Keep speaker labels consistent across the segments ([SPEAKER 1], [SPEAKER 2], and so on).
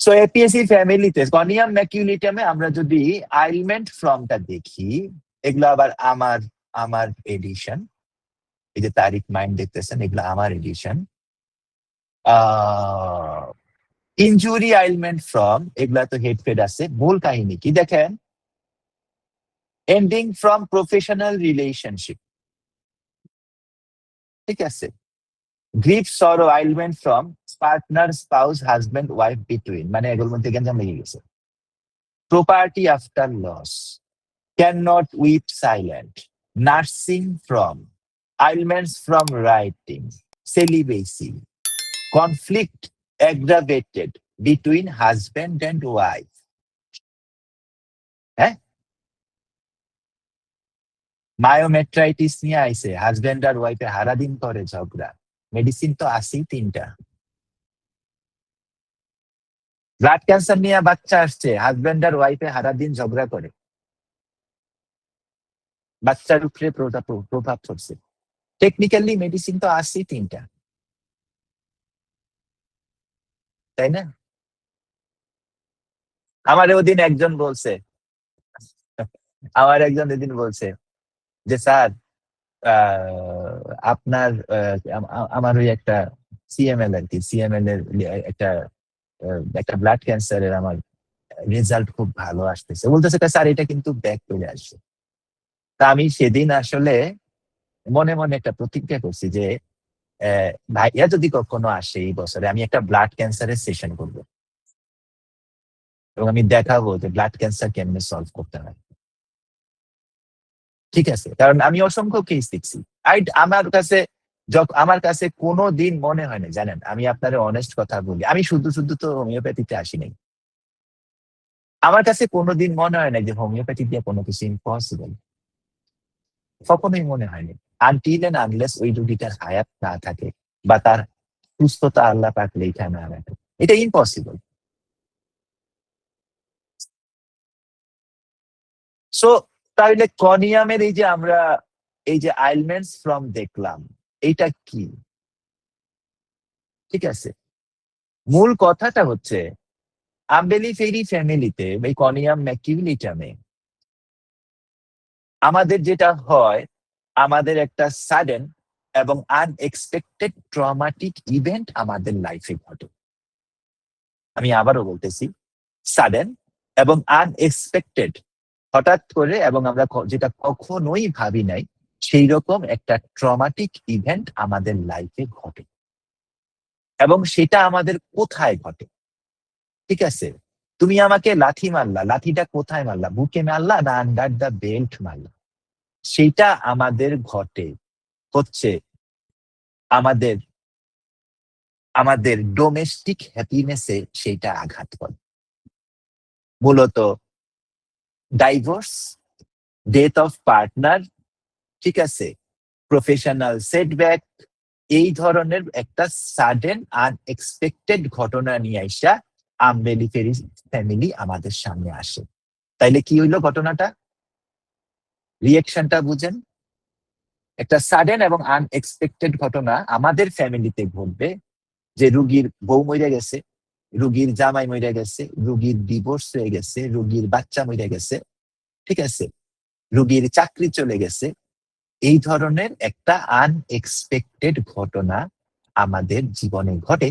[SPEAKER 1] So APS-C ফ্যামিলিতে কনিয়াম ম্যাকিউলিটামে আমরা যদি আইলমেন্ট ফ্রমটা দেখি, এগুলো আবার আমার এডিশন। এই যে তারিখ মাইন্ড দেখতেছেন, এগুলো আমার এডিশন। ইনজুরি আইলমেন্ট ফ্রম, এগুলা তো হেড ফেড আছে। মূল কাহিনী কি দেখেন, এন্ডিং ফ্রম প্রফেশনাল রিলেশনশিপ, ঠিক আছে। Grief sorrow ailment from partner, spouse, husband, wife, between, মানে এগুলোর মধ্যে গেঞ্জাম লেগে গেছে। Property after loss, can not weep silent, nursing from, ailments from writing, celibacy, conflict aggravated between husband and wife. হ্যাঁ, মায়োমেট্রাইটিস নিয়ে আইছে, হাজবেন্ড আর ওয়াইফে হারাদিন করে ঝগড়া। মেডিসিন তো আছেই 3টা। ব্লাড ক্যান্সার নিয়ে বাচ্চা আসছে, হাজবেন্ড আর ওয়াইফে হারাদিন ঝগড়া করে, বাচ্চার উপরে প্রভাব পড়ছে। টেকনিক্যালি মেডিসিন তো আছেই 3টা, তাই না? আমার ওদিন একজন বলছে, যে স্যার আপনার আমার ওই একটা সিএমএল আর কি, সিএমএল এর একটা ব্লাড ক্যান্সারের আমার রেজাল্ট খুব ভালো আসতেছে। বলতেছে স্যার এটা কিন্তু ব্যাক করে আসবে। তা আমি সেদিন আসলে মনে মনে একটা প্রতিজ্ঞা করছি যে ভাইয়া যদি কখনো আসে এই বছরে, আমি একটা ব্লাড ক্যান্সারের সেশন করব এবং আমি দেখাবো যে ব্লাড ক্যান্সার কেমনে সলভ করতে হয়। ঠিক আছে, কারণ আমি অসংখ্য কেস দেখছি। আমার কাছে কোনো দিন মনে হয় না, জানেন, আমি আপনার অনেস্ট কথা বলি, আমি শুধু তো হোমিওপ্যাথিতে আসি নাই। আমার কাছে কোনোদিন মনে হয় না যে হোমিওপ্যাথি দিয়ে কোনো কিছু ইম্পসিবল, কখনোই মনে হয়নি। আনটিল এন্ড আনলেস ওই রোগীটার হায়াত না থাকে বা তার সুস্থতা আল্লাহ পাক লেখা না রাখে, এটা ইম্পসিবল। সো তাহলে কনিয়ামের এই যে আইলমেন্টস ফ্রম দেখলাম, এইটা কি? ঠিক আছে, মূল কথাটা হচ্ছে আম্বেলিফেরি ফ্যামিলিতে এই কনিয়াম ম্যাকিউলিটামে আমাদের যেটা হয়, আমাদের একটা সাডেন এবং আনএক্সপেক্টেড ট্রমাটিক ইভেন্ট আমাদের লাইফে ঘটে। আমি আবারও বলতেছি, সাডেন এবং আনএক্সপেক্টেড, হঠাৎ করে, এবং আমরা যেটা কখনোই ভাবি নাই, সেই রকম একটা ট্রমাটিক ইভেন্ট আমাদের লাইফে ঘটে। এবং সেটা আমাদের কোথায় ঘটে? ঠিক আছে, তুমি আমাকে লাথি মারলা, লাথিটা কোথায় মারলা? বুকে মারলা না আন্ডার দ্য বেল্ট মারলা? সেইটা আমাদের ঘটে হচ্ছে আমাদের আমাদের ডোমেস্টিক হ্যাপিনেসে সেইটা আঘাত করে। মূলত ডাইভোর্স, ডেথ অফ পার্টনার, ঠিক আছে, প্রফেশনাল সেটব্যাক, এই ধরনের একটা সাডেন আনএক্সপেক্টেড ঘটনা নিয়ে আইসা আম্বেলিফেরি ফ্যামিলি আমাদের সামনে আসে। তাইলে কি হইলো ঘটনাটা? রিয়েকশনটা বুঝেন। একটা সাডেন এবং আনএক্সপেক্টেড ঘটনা আমাদের ফ্যামিলিতে ঘটবে, যে রুগীর বউ মরে গেছে, রুগীর জামাই মরে গেছে, রুগীর ডিভোর্স হয়ে গেছে, রুগীর বাচ্চা মরে গেছে, ঠিক আছে, রুগীর চাকরি চলে গেছে। এই ধরনের একটা আনএক্সপেক্টেড ঘটনা আমাদের জীবনে ঘটে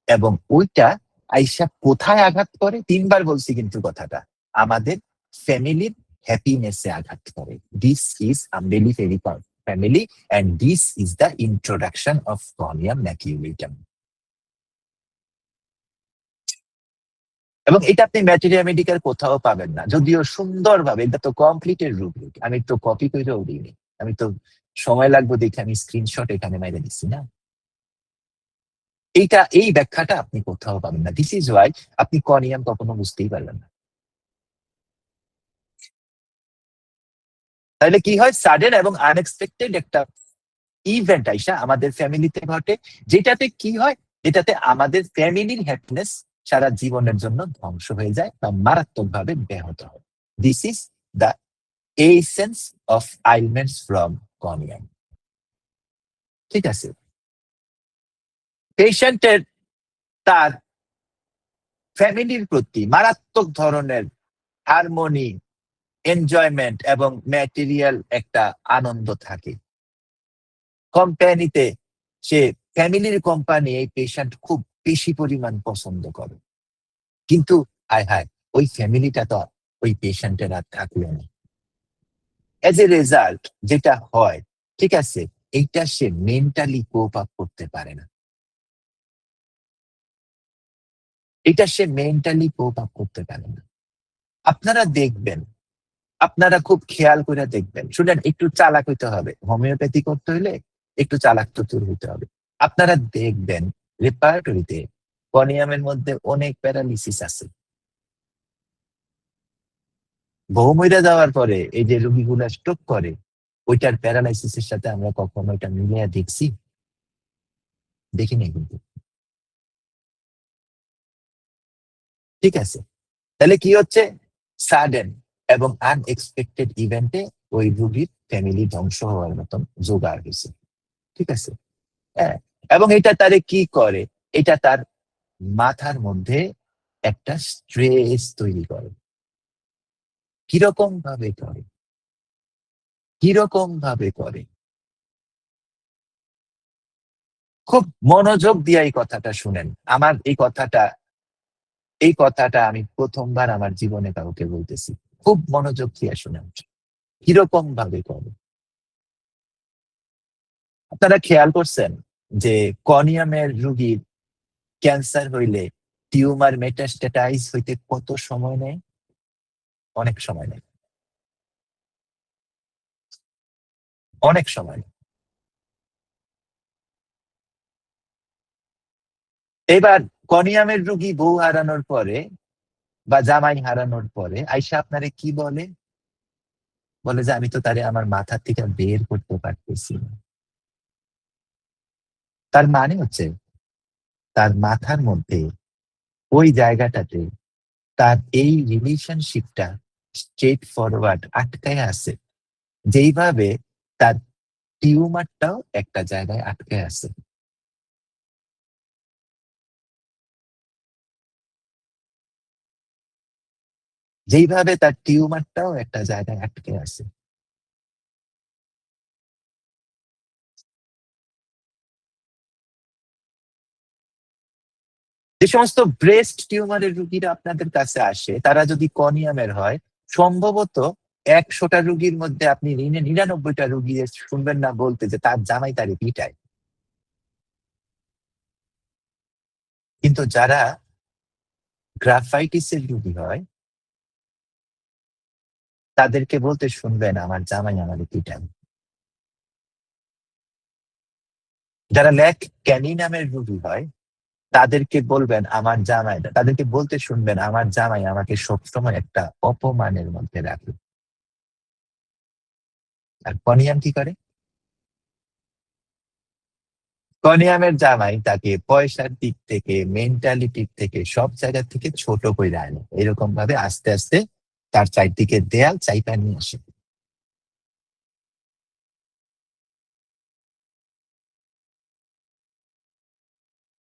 [SPEAKER 1] এবং ওইটা আইসা কোথায় আঘাত করে? 3বার বলছি কিন্তু কথাটা, আমাদের ফ্যামিলির হ্যাপিনেসে আঘাত করে। This is Umbelliferae family and this is the introduction of conium maculitum. এবং এটা আপনি ম্যাটেরিয়া মেডিকেল কোথাও পাবেন না, যদিও সুন্দরভাবে, এটা তো কমপ্লিটের রুব্রিক, আমি তো কপি করেও দিইনি, আমি তো সময় লাগবে দেখে আমি স্ক্রিনশট এখানে মেরে দিচ্ছি না। এই ব্যাখ্যাটা আপনি কোথাও পাবেন না। দিস ইজ ওয়াই আপনি কনিয়াম কখনো বুঝতেই পারবেন না। তাহলে কি হয়? সাডেন এবং আনএক্সপেক্টেড একটা ইভেন্ট আইসা আমাদের ফ্যামিলিতে ঘটে, যেটাতে কি হয়, যেটাতে আমাদের ফ্যামিলির হ্যাপিনেস সারা জীবনের জন্য ধ্বংস হয়ে যায় বা মারাত্মকভাবে ব্যাহত হয়। This is the essence of ailments from Conium. ঠিক আছে, পেশেন্টের তার ফ্যামিলির প্রতি মারাত্মক ধরনের হারমোনি, এনজয়মেন্ট এবং ম্যাটেরিয়াল একটা আনন্দ থাকে। কোম্পানিতে সে ফ্যামিলির কোম্পানি এই পেশেন্ট খুব বেশি পরিমাণ পছন্দ করে। কিন্তু হায় হায়, ওই ফ্যামিলিটা তো ওই পেশেন্টের আর থাকলো না। এজ এ রেজাল্ট যেটা হয়, ঠিক আছে, এইটা সে মেন্টালি কোপ আপ করতে পারে না। এটা সে মেন্টালি কোপ আপ করতে পারে না। আপনারা দেখবেন, আপনারা খুব খেয়াল করে দেখবেন, শুনেন, একটু চালাক হইতে হবে। হোমিওপ্যাথি করতে হইলে একটু চালাক চতুর হইতে হবে। আপনারা দেখবেন রেপার্টরিতে কনিয়ামের মধ্যে অনেক প্যারালিসিস আছে। বহু মইরা যাওয়ার পরে এই যে রোগীগুলা স্ট্রোক করে, ওইটার প্যারালাইসিসের সাথে আমরা কখনো এটা মিলিয়ে দেখছি? দেখি নাই কিন্তু। ঠিক আছে, তাহলে কি হচ্ছে? সাডেন এবং আনএক্সপেক্টেড ইভেন্টে ওই রোগীর ফ্যামিলি ধ্বংস হওয়ার মতন জোগাড় হয়েছে। ঠিক আছে, হ্যাঁ। এবং এটা তারে কি করে? এটা তার মাথার মধ্যে একটা স্ট্রেস তৈরি করে। কিরকম ভাবে করে? কিরকম ভাবে করে? খুব মনোযোগ দিয়ে এই কথাটা শুনেন। আমার এই কথাটা আমি প্রথমবার আমার জীবনে কাউকে বলতেছি। খুব মনোযোগ দিয়ে শুনেন। কিরকম ভাবে করে? আপনারা খেয়াল করছেন যে কনিয়ামের রোগীর ক্যান্সার হইলে টিউমার মেটাস্ট্যাটাইজ হইতে কত সময় নেয়? অনেক সময় নেয়। অনেক সময়। এবার কনিয়ামের রোগী বউ হারানোর পরে বা জামাই হারানোর পরে আইসা আপনারে কি বলে? বলে যে আমি তো তারে আমার মাথা থেকে বের করতে পারতেছি না। তার মানে হচ্ছে তার মাথার মধ্যে ওই জায়গাটাতে তার এই রিলেশনশিপটা স্ট্রেট ফরওয়ার্ড আটকায় আছে, যেইভাবে তার টিউমারটাও একটা জায়গায় আটকে আছে। যেইভাবে তার টিউমারটাও একটা জায়গায় আটকে আছে। যে সমস্ত ব্রেস্ট টিউমারের রোগীরা আপনাদের কাছে আসে, তারা যদি কনিয়ামের হয়, সম্ভবত ১০০টা রোগীর মধ্যে আপনি ৯৯টা রোগী শুনবেন না বলতে যে তার জামাই তারে পিটায়। কিন্তু যারা গ্রাফাইটিসের রোগী হয়, তাদেরকে বলতে শুনবেন আমার জামাই আমারে পিটায়। যারা ল্যাক ক্যানি নামের রোগী হয়, তাদেরকে বলতে শুনবেন আমার জামাই আমাকে সবসময় একটা অপমানের মধ্যে রাখে। আর কনিয়াম কি করে? কনিয়ামের জামাই তাকে পয়সার দিক থেকে, মেন্টালিটির থেকে, সব জায়গা থেকে ছোট করে আনে। এরকম ভাবে আস্তে আস্তে তার চারদিকে দেয়াল চাইপা নিয়ে আসে।